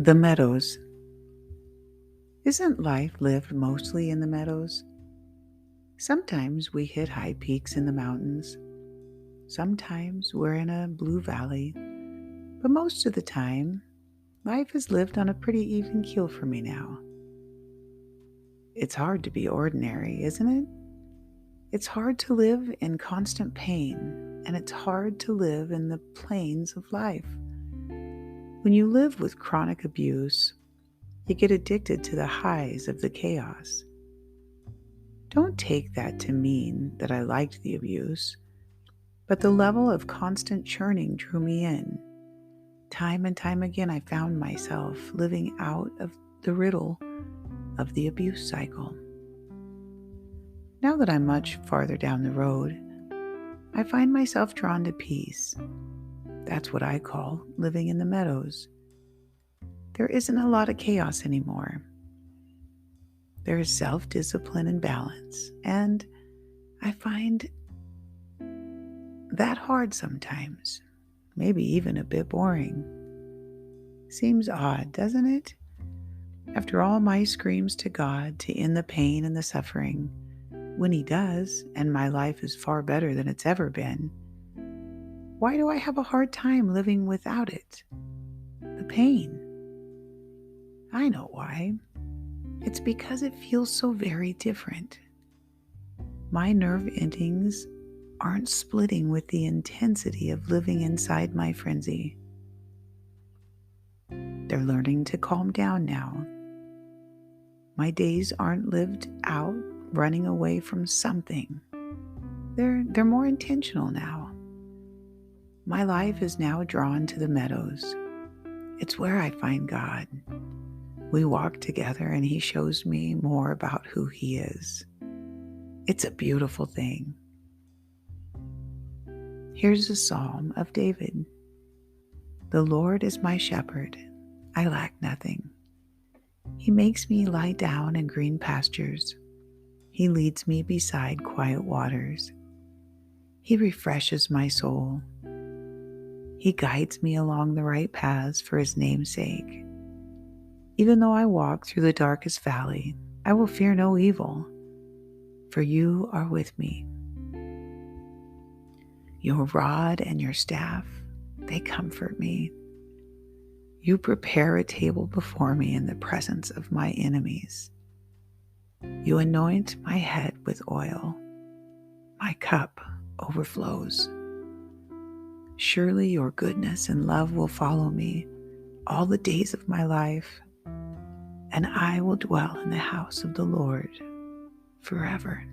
The Meadows. Isn't life lived mostly in the meadows? Sometimes we hit high peaks in the mountains. Sometimes we're in a blue valley. But most of the time, life is lived on a pretty even keel for me now. It's hard to be ordinary, isn't it? It's hard to live in constant pain, and it's hard to live in the plains of life. When you live with chronic abuse, you get addicted to the highs of the chaos. Don't take that to mean that I liked the abuse, but the level of constant churning drew me in. Time and time again, I found myself living out of the riddle of the abuse cycle. Now that I'm much farther down the road, I find myself drawn to peace. That's what I call living in the meadows. There isn't a lot of chaos anymore. There is self-discipline and balance, and I find that hard sometimes, maybe even a bit boring. Seems odd, doesn't it? After all my screams to God to end the pain and the suffering, when He does, and my life is far better than it's ever been, why do I have a hard time living without it? The pain. I know why. It's because it feels so very different. My nerve endings aren't splitting with the intensity of living inside my frenzy. They're learning to calm down now. My days aren't lived out running away from something. They're more intentional now. My life is now drawn to the meadows. It's where I find God. We walk together and He shows me more about who He is. It's a beautiful thing. Here's a psalm of David. The Lord is my shepherd. I lack nothing. He makes me lie down in green pastures. He leads me beside quiet waters. He refreshes my soul. He guides me along the right paths for His name's sake. Even though I walk through the darkest valley, I will fear no evil, for You are with me. Your rod and Your staff, they comfort me. You prepare a table before me in the presence of my enemies. You anoint my head with oil. My cup overflows. Surely Your goodness and love will follow me all the days of my life, and I will dwell in the house of the Lord forever.